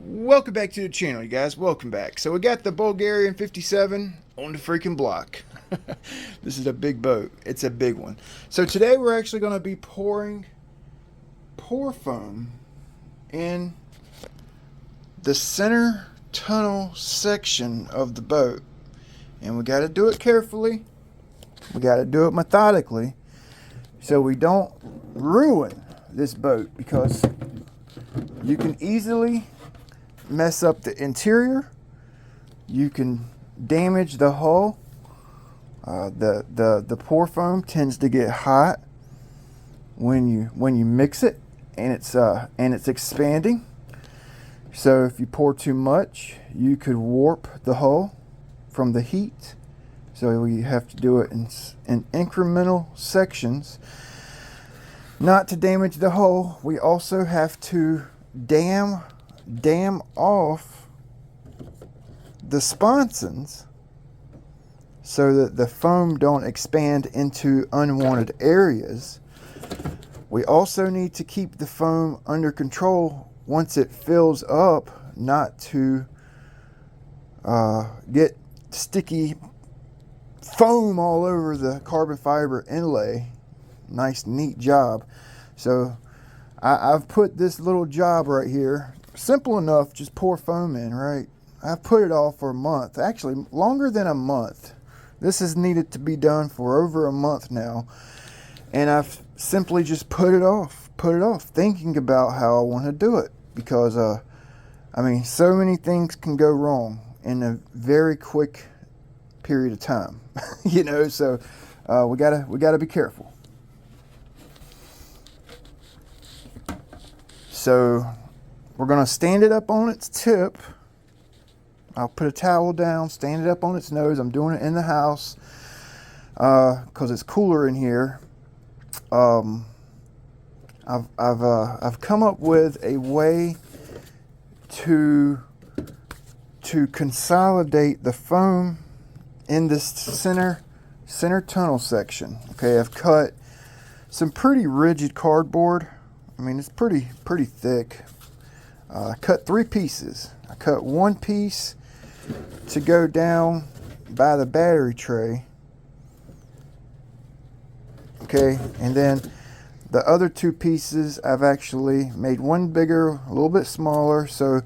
Welcome back to the channel, you guys. Welcome back. So we got the Bulgarian 57 on the freaking block. This is a big boat. It's a big one. So today we're actually going to be pouring pour foam in the center tunnel section of the boat. And we got to do it carefully. We got to do it methodically so we don't ruin this boat, because you can easily mess up the interior. You can damage the hull. The pour foam tends to get hot when you mix it, and it's expanding. So if you pour too much, you could warp the hull from the heat. So we have to do it in incremental sections, not to damage the hull. We also have to dam off the sponsons so that the foam don't expand into unwanted areas. We also need to keep the foam under control once it fills up, not to get sticky foam all over the carbon fiber inlay. Nice neat job. So I've put this little job right here, simple enough, just pour foam in, right? I've put it off for a month, actually longer than a month. This has needed to be done for over a month now, and I've simply just put it off, thinking about how I want to do it, because I mean, so many things can go wrong in a very quick period of time. You know, so we gotta be careful. So we're gonna stand it up on its tip. I'll put a towel down, stand it up on its nose. I'm doing it in the house because it's cooler in here. I've come up with a way to consolidate the foam in this center tunnel section. Okay, I've cut some pretty rigid cardboard. I mean, it's pretty thick. I cut 3 pieces. I cut one piece to go down by the battery tray. Okay, and then the other 2 pieces, I've actually made one bigger, a little bit smaller, so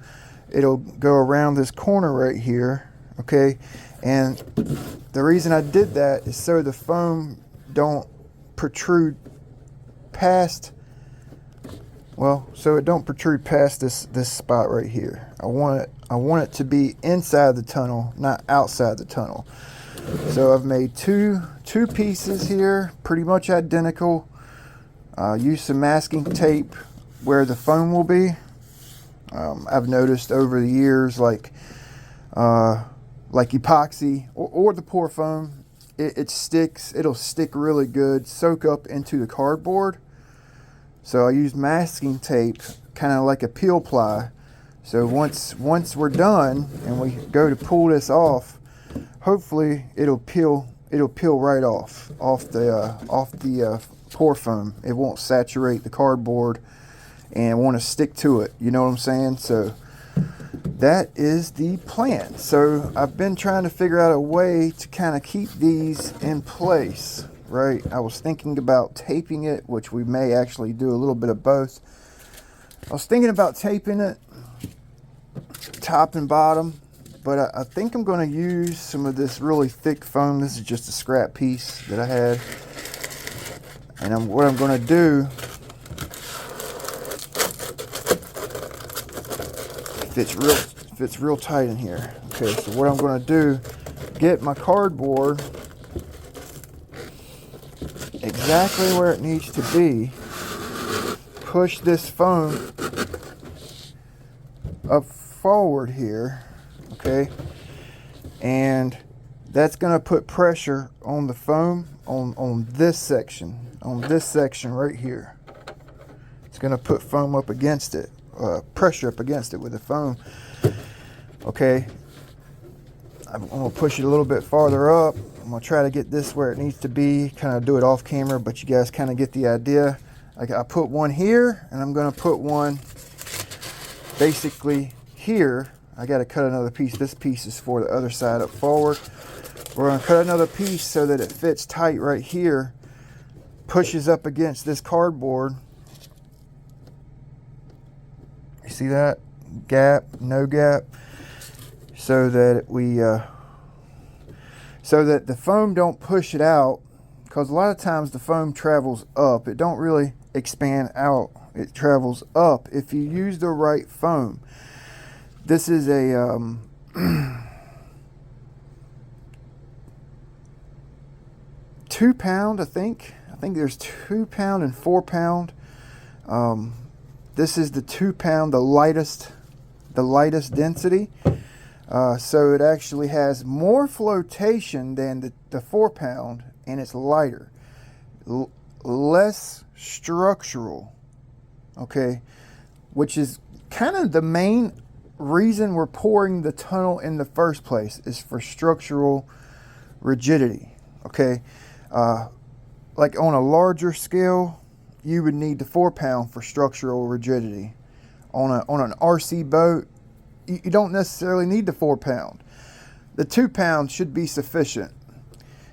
it'll go around this corner right here. Okay, and the reason I did that is so the foam don't protrude past, well, so it don't protrude past this spot right here. I want it to be inside the tunnel, not outside the tunnel. So I've made two pieces here, pretty much identical. Use some masking tape where the foam will be. I've noticed over the years, like epoxy or the pour foam, it sticks. It'll stick really good, soak up into the cardboard. So I use masking tape, kind of like a peel ply. So once we're done and we go to pull this off, hopefully it'll peel right off the pour foam. It won't saturate the cardboard and want to stick to it. You know what I'm saying? So that is the plan. So I've been trying to figure out a way to kind of keep these in place, right? I was thinking about taping it, which we may actually do a little bit of both. I was thinking about taping it top and bottom, but I think I'm going to use some of this really thick foam. This is just a scrap piece that I had, and what I'm going to do, fits real tight in here. Okay, so what I'm going to do, get my cardboard exactly where it needs to be, push this foam up forward here, okay, and that's going to put pressure on the foam on this section right here. It's going to put foam up against it, pressure up against it with the foam. Okay, I'm going to push it a little bit farther up. I'm going to try to get this where it needs to be, kind of do it off camera, but you guys kind of get the idea. I put one here, and I'm going to put one basically here, I got to cut another piece. This piece is for the other side up forward. We're going to cut another piece so that it fits tight right here, pushes up against this cardboard. You see that? Gap, no gap, so that so that the foam don't push it out, because a lot of times the foam travels up. It don't really expand out. It travels up if you use the right foam. This is a 2 pound, I think there's 2 pound and 4 pound. This is the 2 pound, the lightest density. So it actually has more flotation than the 4 pound, and it's lighter, less structural, okay, which is kind of the main reason we're pouring the tunnel in the first place, is for structural rigidity, okay. Like on a larger scale, you would need the 4 pound for structural rigidity. On an RC boat, you don't necessarily need the 4 pound. The 2 pound should be sufficient.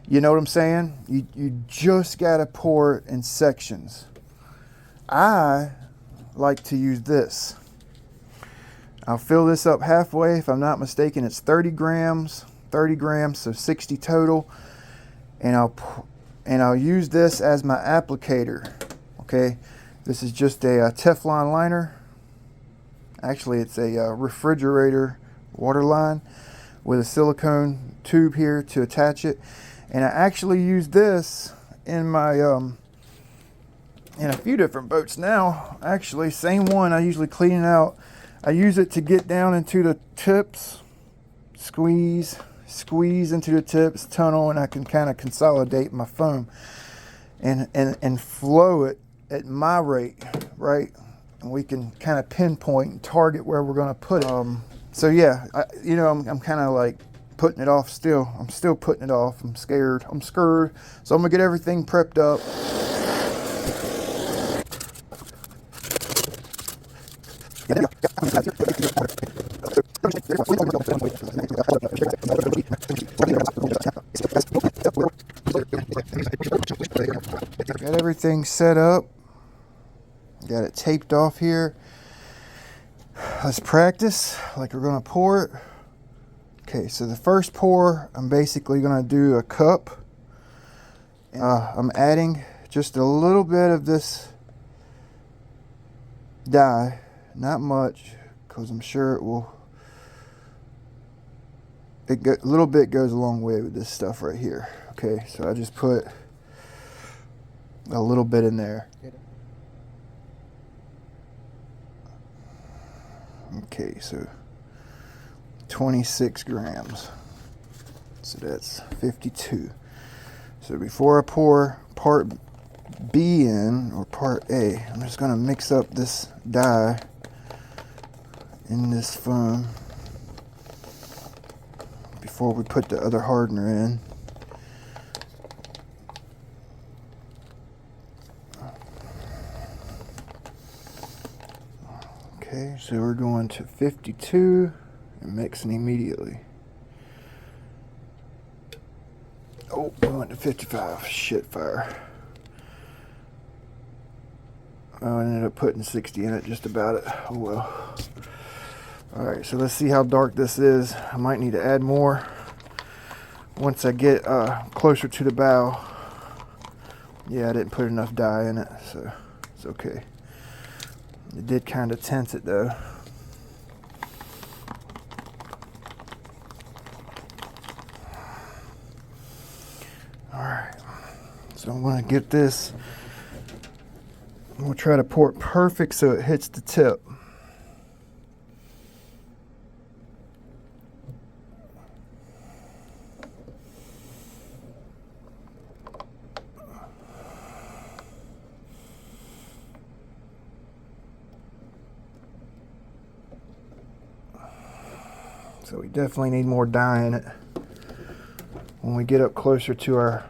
You know what I'm saying? You just gotta pour it in sections. I like to use this. I'll fill this up halfway. If I'm not mistaken, it's 30 grams, so 60 total. And I'll use this as my applicator. Okay, this is just a Teflon liner. Actually, it's a refrigerator water line with a silicone tube here to attach it. And I actually use this in my in a few different boats now. Actually, same one. I usually clean it out. I use it to get down into the tips, squeeze into the tips, tunnel, and I can kind of consolidate my foam and flow it at my rate, right? And we can kind of pinpoint and target where we're going to put it. So yeah, I'm kind of like putting it off still. I'm still putting it off. I'm scared. So I'm gonna get everything prepped up. Got everything set up. Got it taped off here. Let's practice like we're gonna pour it. Okay, so the first pour, I'm basically gonna do a cup. I'm adding just a little bit of this dye, not much, because I'm sure it will. A little bit goes a long way with this stuff right here. Okay, so I just put a little bit in there. Okay, so 26 grams. So that's 52. So before I pour part B in, or part A, I'm just going to mix up this dye in this foam before we put the other hardener in. Okay, so we're going to 52 and mixing immediately. Oh, we went to 55. Shit fire. I ended up putting 60 in it, just about it. Oh well. Alright, so let's see how dark this is. I might need to add more once I get closer to the bow. Yeah, I didn't put enough dye in it, so it's okay. It did kind of tint it though. Alright, so I'm going to get this. We'll try to pour it perfect so it hits the tip. So we definitely need more dye in it when we get up closer to our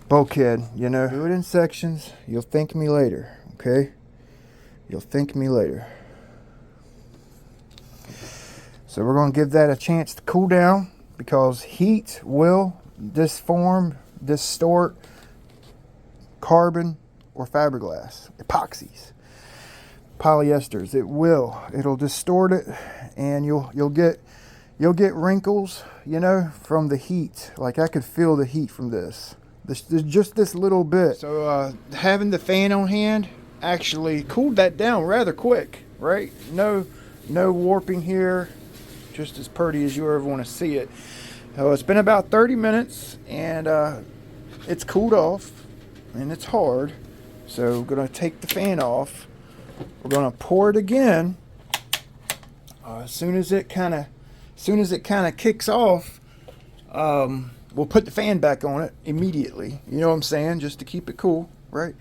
bulkhead, you know. Do it in sections. You'll thank me later, okay? You'll thank me later. So we're going to give that a chance to cool down, because heat will disform, distort carbon or fiberglass, epoxies, polyesters. It'll distort it, and you'll get wrinkles, you know, from the heat. Like, I could feel the heat from this just this little bit. So having the fan on hand actually cooled that down rather quick, right? No warping here, just as pretty as you ever want to see it. So it's been about 30 minutes, and it's cooled off, and it's hard. So we're gonna take the fan off. We're gonna pour it again. As soon as it kind of kicks off, we'll put the fan back on it immediately. You know what I'm saying? Just to keep it cool, right?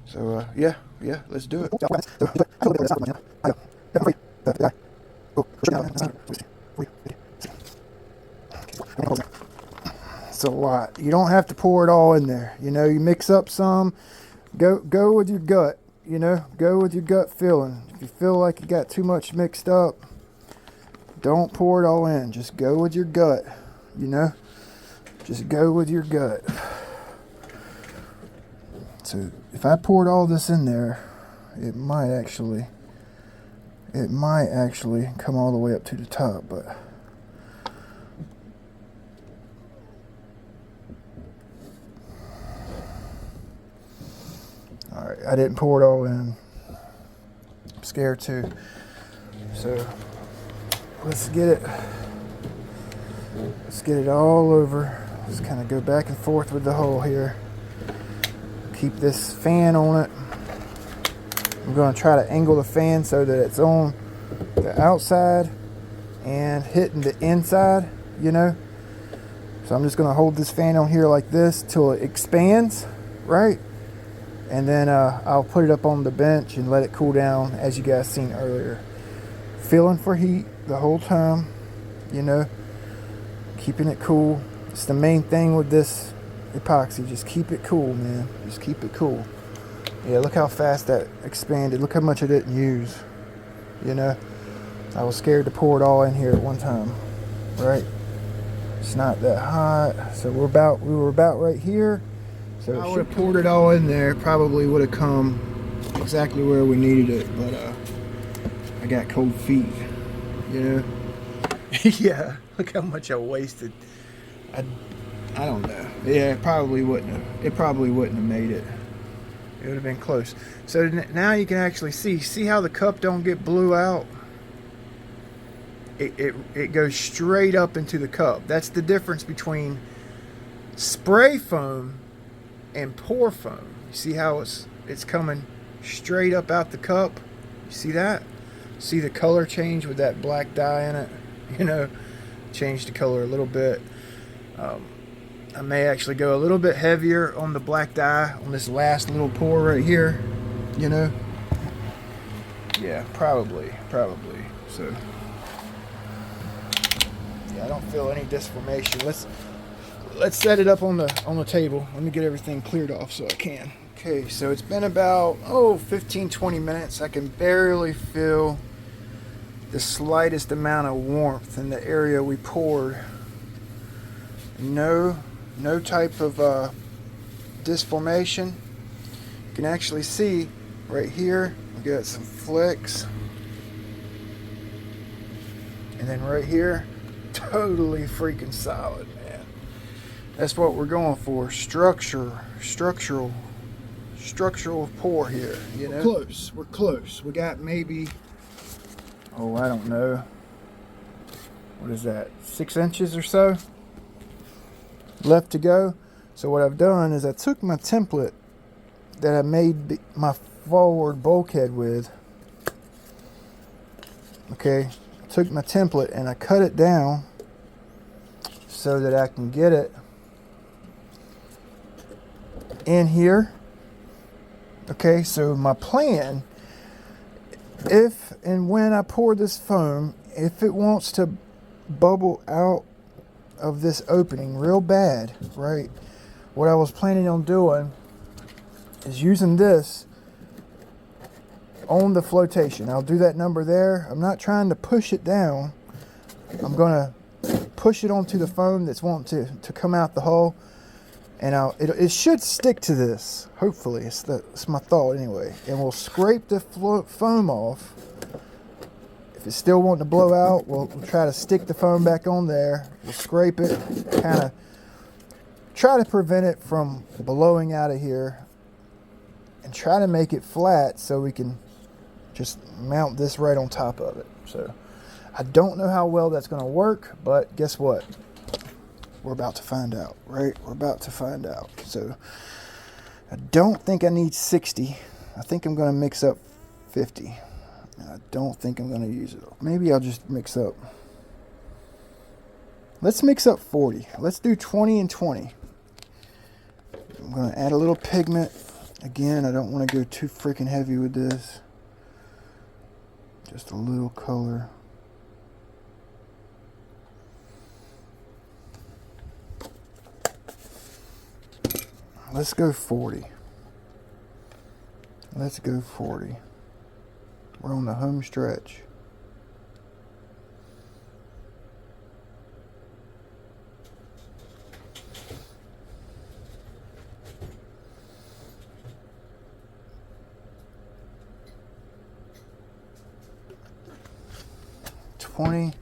So yeah, let's do it. It's a lot. You don't have to pour it all in there. You know, you mix up some. Go with your gut. You know, go with your gut feeling. If you feel like you got too much mixed up, don't pour it all in. Just go with your gut. You know, just go with your gut. So if I poured all this in there, it might actually come all the way up to the top, but all right, I didn't pour it all in. I'm scared too. So let's get it all over. Just kind of go back and forth with the hole here. Keep this fan on it. I'm going to try to angle the fan so that it's on the outside and hitting the inside, you know. So I'm just going to hold this fan on here like this till it expands, right? And then I'll put it up on the bench and let it cool down, as you guys seen earlier. Feeling for heat the whole time, you know, keeping it cool. It's the main thing with this epoxy. Just keep it cool, man. Just keep it cool. Yeah, look how fast that expanded. Look how much I didn't use, you know. I was scared to pour it all in here at one time, right? It's not that hot. So we were about right here. So if I would have poured it all in there, probably would have come exactly where we needed it, but I got cold feet, you know. Yeah, look how much I wasted. I don't know. Yeah, it probably wouldn't have made it. It would have been close. So now you can actually see how the cup don't get blew out. It goes straight up into the cup. That's the difference between spray foam and pour foam. You see how it's coming straight up out the cup? You see that? See the color change with that black dye in it? You know, change the color a little bit. I may actually go a little bit heavier on the black dye on this last little pour right here, you know. Yeah, probably. So yeah, I don't feel any disformation. Let's set it up on the table. Let me get everything cleared off so I can. Okay, so it's been about 15-20 minutes. I can barely feel the slightest amount of warmth in the area we poured. No type of disformation. You can actually see right here we got some flecks, and then right here, totally freaking solid, man. That's what we're going for. Structural pour here, you know. We're close. We got maybe, I don't know, what is that, 6 inches or so left to go. So what I've done is I took my template that I made my forward bulkhead with. Okay, took my template and I cut it down so that I can get it in here. Okay, so my plan, if and when I pour this foam, if it wants to bubble out of this opening real bad, right, what I was planning on doing is using this on the flotation. I'll do that number there. I'm not trying to push it down. I'm going to push it onto the foam that's wanting to come out the hull. And it should stick to this. Hopefully, it's my thought anyway. And we'll scrape the foam off. If it's still wanting to blow out, we'll try to stick the foam back on there. We'll scrape it, kind of try to prevent it from blowing out of here, and try to make it flat so we can just mount this right on top of it. So I don't know how well that's going to work, but guess what? We're about to find out, right? We're about to find out. So I don't think I need 60. I think I'm going to mix up 50. I don't think I'm going to use it. Maybe I'll just mix up. Let's mix up 40. Let's do 20 and 20. I'm going to add a little pigment. Again, I don't want to go too freaking heavy with this. Just a little color. Let's go 40. Let's go 40. We're on the home stretch. $20.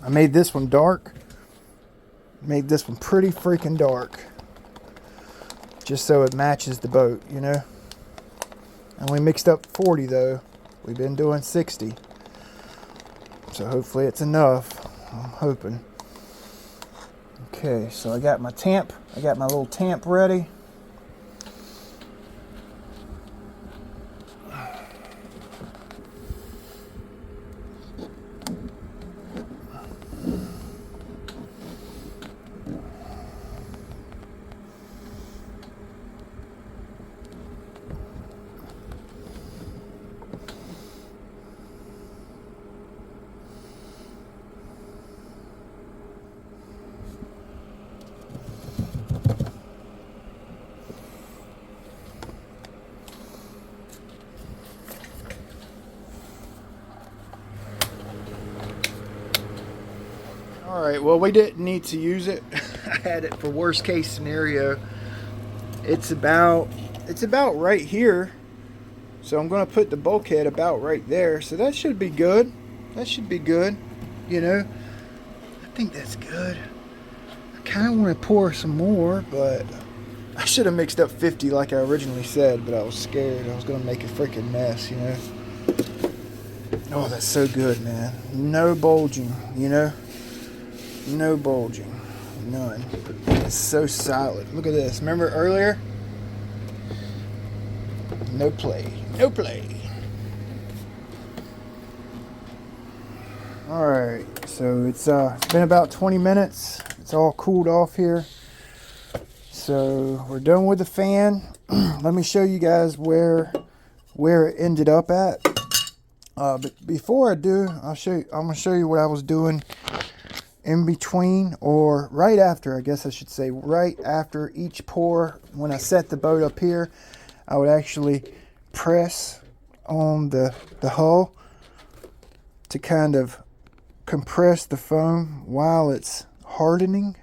I made this one dark. Made this one pretty freaking dark. Just so it matches the boat, you know. And we mixed up 40 though. We've been doing 60. So hopefully it's enough. I'm hoping. Okay, so I got my tamp. I got my little tamp ready. Alright, well, we didn't need to use it. I had it for worst case scenario. It's about right here. So I'm going to put the bulkhead about right there. So that should be good. That should be good. You know, I think that's good. I kind of want to pour some more, but I should have mixed up 50 like I originally said, but I was scared. I was going to make a freaking mess, you know. Oh, that's so good, man. No bulging, you know. No bulging. None. It's so solid. Look at this. Remember earlier? No play. No play. Alright. So it's been about 20 minutes. It's all cooled off here. So we're done with the fan. Let me show you guys where it ended up at. But before I do, I'm gonna show you what I was doing in between, or right after, I guess I should say, right after each pour. When I set the boat up here, I would actually press on the hull to kind of compress the foam while it's hardening.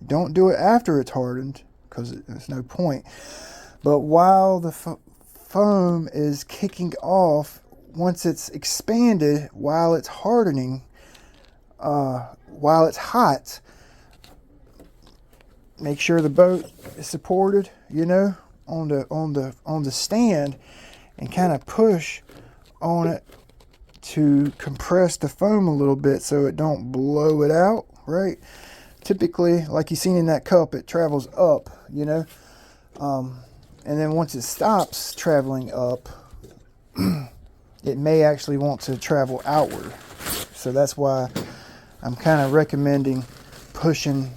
Don't do it after it's hardened, because there's no point. But while the foam is kicking off, once it's expanded, while it's hardening, while it's hot, make sure the boat is supported, you know, on the stand, and kind of push on it to compress the foam a little bit so it don't blow it out, right? Typically, like you seen in that cup, it travels up, you know. and then once it stops traveling up, it may actually want to travel outward. So that's why I'm kind of recommending pushing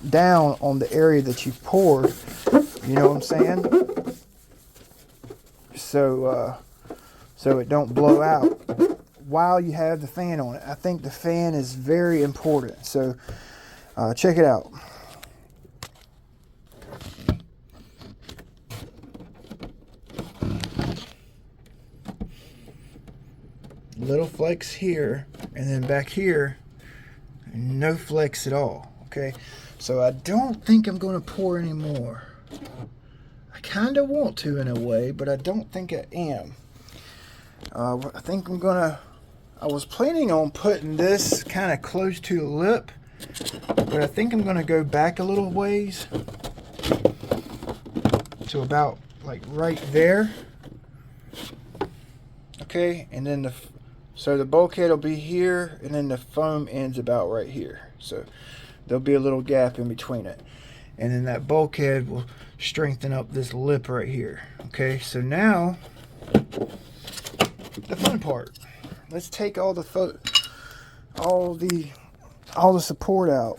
down on the area that you've poured. You know what I'm saying? So so it don't blow out while you have the fan on it. I think the fan is very important. So check it out. Little flex here, and then back here, no flex at all. Okay, so I don't think I'm going to pour any more. I kind of want to in a way, but I don't think I am. I think I'm gonna, I was planning on putting this kind of close to the lip, but I think I'm gonna go back a little ways to about like right there. Okay, and then so the bulkhead will be here, and then the foam ends about right here. So there'll be a little gap in between it, and then that bulkhead will strengthen up this lip right here. Okay, so now the fun part. Let's take all the support out.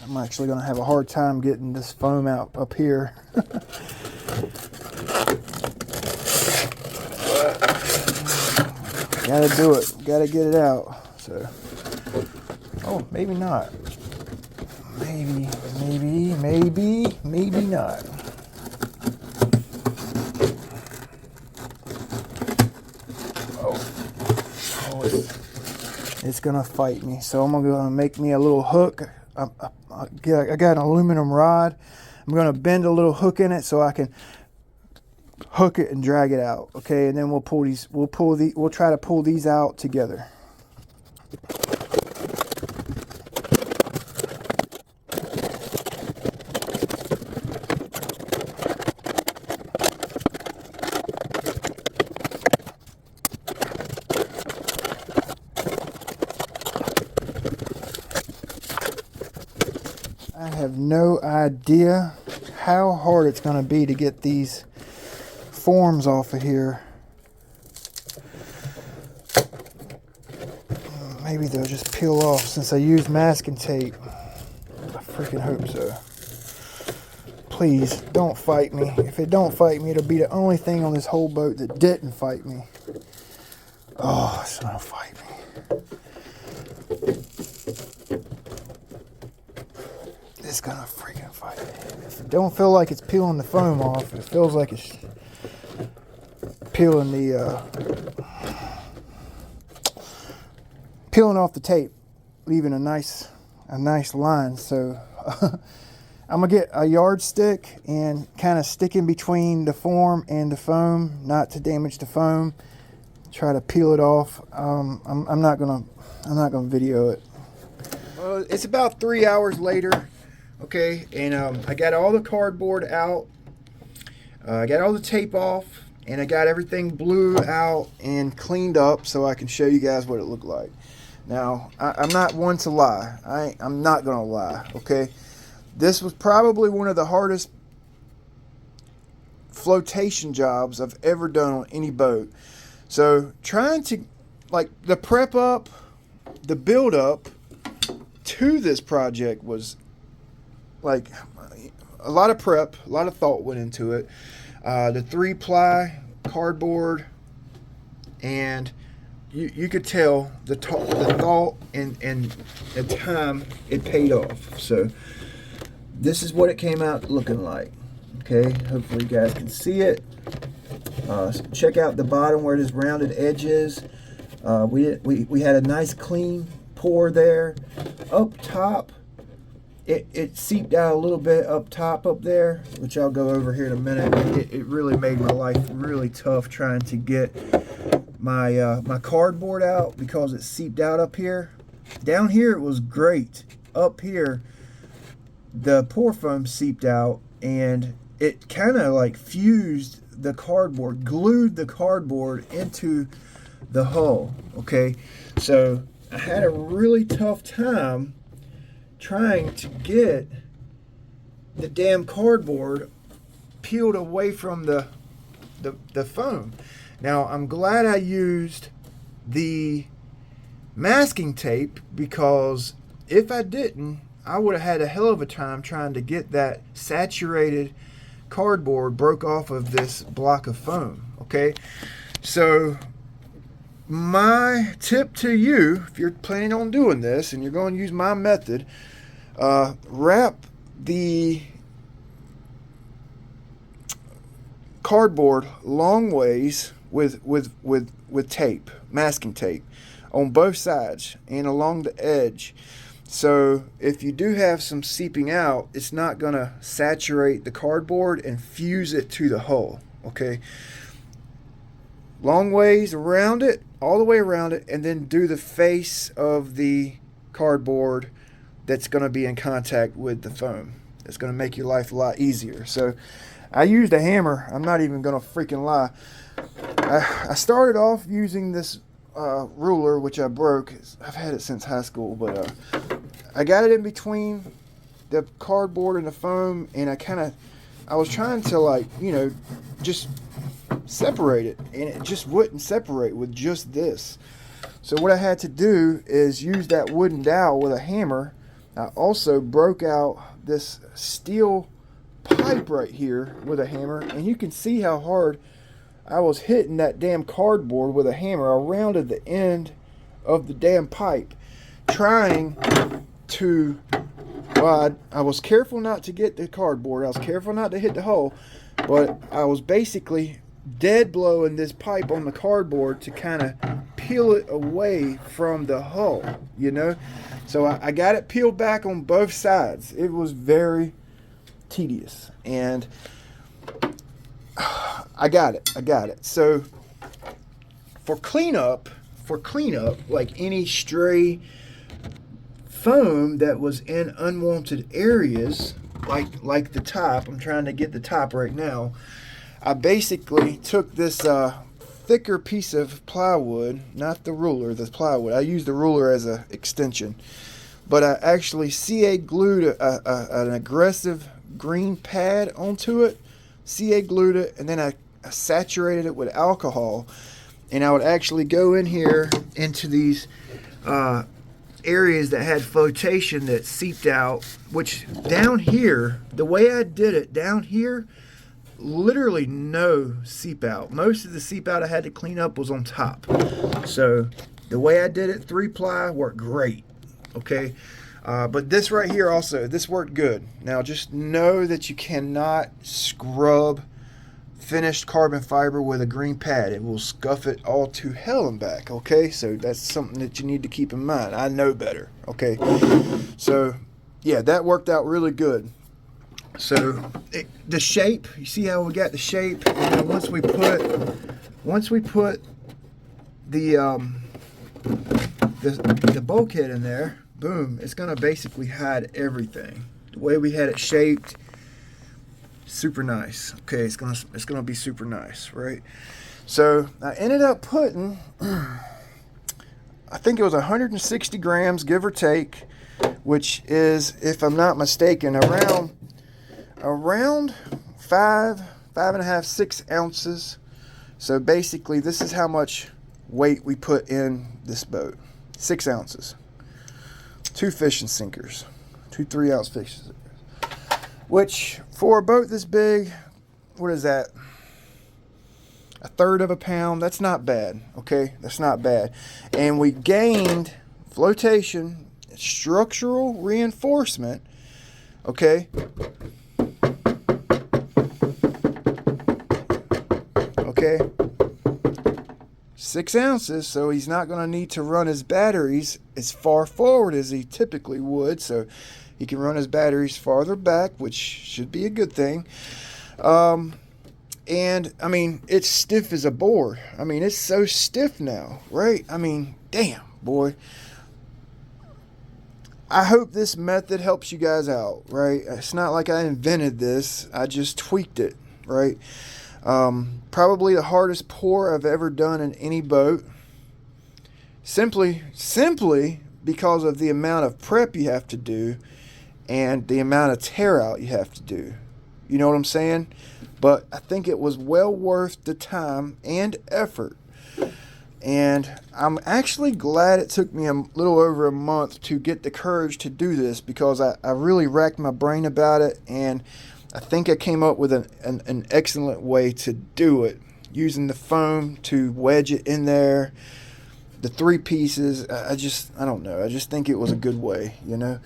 I'm actually going to have a hard time getting this foam out up here. Gotta do it. Gotta get it out. So, oh, maybe not. Maybe not. Oh, it's gonna fight me. So I'm gonna make me a little hook. I got an aluminum rod. I'm gonna bend a little hook in it so I can hook it and drag it out. Okay, and then we'll pull these. We'll try to pull these out together. I have no idea how hard it's going to be to get these forms off of here. Maybe they'll just peel off since I used masking tape. I freaking hope so. Please don't fight me. If it don't fight me, it'll be the only thing on this whole boat that didn't fight me. Oh, it's gonna fight me. It's gonna freaking fight me. If it don't feel like it's peeling the foam off, it feels like it's peeling off the tape, leaving a nice line. So I'm gonna get a yardstick and kind of stick in between the form and the foam, not to damage the foam. Try to peel it off. I'm not gonna video it. Well, it's about 3 hours later. Okay, and I got all the cardboard out. I got all the tape off, and I got everything blew out and cleaned up so I can show you guys what it looked like. Now, I'm not one to lie. I'm not gonna lie. Okay, this was probably one of the hardest flotation jobs I've ever done on any boat. So trying to, like, the prep up, the build up to this project was like a lot of prep, a lot of thought went into it. The 3-ply cardboard, and you could tell the thought and the time it paid off. So this is what it came out looking like. Okay, hopefully you guys can see it. Check out the bottom where this rounded edge is. We had a nice clean pour there. Up top, it seeped out a little bit up top up there, which I'll go over here in a minute. It really made my life really tough trying to get my my cardboard out because it seeped out up here. Down here it was great. Up here the pour foam seeped out, and it kind of like fused the cardboard, glued the cardboard into the hull. Okay, so I had a really tough time trying to get the damn cardboard peeled away from the foam. Now, I'm glad I used the masking tape, because if I didn't, I would have had a hell of a time trying to get that saturated cardboard broke off of this block of foam. Okay, so my tip to you, if you're planning on doing this and you're going to use my method, wrap the cardboard long ways with tape, masking tape, on both sides and along the edge. So if you do have some seeping out, it's not going to saturate the cardboard and fuse it to the hull. Okay, long ways around it, all the way around it, and then do the face of the cardboard that's going to be in contact with the foam. It's going to make your life a lot easier. So I used a hammer. I'm not even going to freaking lie. I started off using this ruler, which I broke. I've had it since high school, but I got it in between the cardboard and the foam, and I was trying to, like, you know, just separate it, and it just wouldn't separate with just this. So what I had to do is use that wooden dowel with a hammer. I also broke out this steel pipe right here with a hammer, and you can see how hard I was hitting that damn cardboard with a hammer. I rounded the end of the damn pipe, trying to, well, I was careful not to get the cardboard. I was careful not to hit the hull, but I was basically dead blowing this pipe on the cardboard to kind of peel it away from the hull, you know. So I got it peeled back on both sides. It was very tedious, and I got it. So for cleanup, like any stray foam that was in unwanted areas, like the top, I'm trying to get the top right now, I basically took this thicker piece of plywood, not the ruler, the plywood. I used the ruler as an extension, but I actually CA glued an aggressive green pad onto it, CA glued it, and then I saturated it with alcohol, and I would actually go in here into these areas that had flotation that seeped out, which down here, the way I did it down here, literally no seep out. Most of the seep out I had to clean up was on top. So the way I did it, 3-ply, worked great. Okay, but this right here also, this worked good. Now just know that you cannot scrub finished carbon fiber with a green pad. It will scuff it all to hell and back. Okay, so that's something that you need to keep in mind. I know better. Okay, so yeah, that worked out really good. So the shape, you see how we got the shape, and then once we put the bulkhead in there, boom, it's gonna basically hide everything. The way we had it shaped, super nice. Okay, it's gonna be super nice, right? So I ended up putting, I think it was 160 grams, give or take, which is, if I'm not mistaken, around 5.5, 6 ounces. So basically, this is how much weight we put in this boat. 6 ounces. 2 fishing sinkers. 2 3-ounce fishing sinkers. Which, for a boat this big, what is that? 1/3 of a pound. That's not bad. Okay, that's not bad. And we gained flotation, structural reinforcement. Okay. Okay, 6 ounces, so he's not going to need to run his batteries as far forward as he typically would, so he can run his batteries farther back, which should be a good thing. And I mean, it's stiff as a board. I mean, it's so stiff now, right? I mean, damn, boy. I hope this method helps you guys out, right? It's not like I invented this, I just tweaked it, right? Probably the hardest pour I've ever done in any boat, simply because of the amount of prep you have to do, and the amount of tear out you have to do. You know what I'm saying? But I think it was well worth the time and effort. And I'm actually glad it took me a little over a month to get the courage to do this, because I really racked my brain about it, and I think I came up with an excellent way to do it, using the foam to wedge it in there, the 3 pieces. I don't know. I just think it was a good way, you know.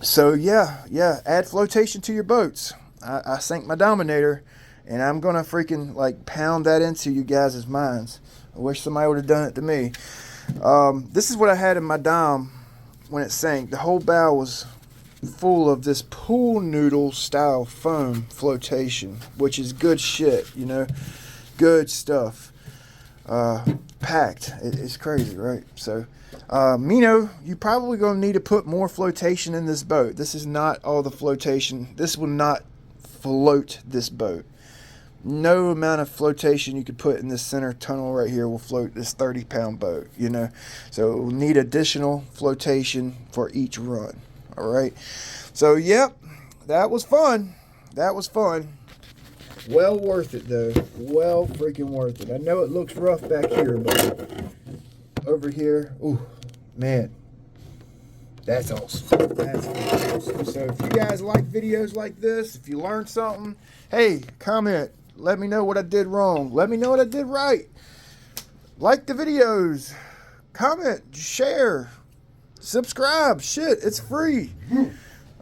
So yeah, add flotation to your boats. I sank my Dominator, and I'm gonna freaking like pound that into you guys' minds. I wish somebody would have done it to me. This is what I had in my Dom when it sank. The whole bow was full of this pool noodle style foam flotation, which is good shit, you know, good stuff. Packed. It's crazy, right? So Mino, you probably gonna need to put more flotation in this boat. This is not all the flotation. This will not float this boat. No amount of flotation you could put in this center tunnel right here will float this 30-pound boat, you know. So it will need additional flotation for each run. All right. So yep, that was fun. That was fun. Well worth it though. Well freaking worth it. I know it looks rough back here, but over here, ooh, man, that's awesome. That's awesome. So if you guys like videos like this, if you learned something, hey, comment. Let me know what I did wrong. Let me know what I did right. Like the videos. Comment. Share. Subscribe. Shit, it's free.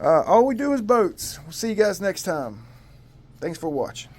All we do is boats. We'll see you guys next time. Thanks for watching.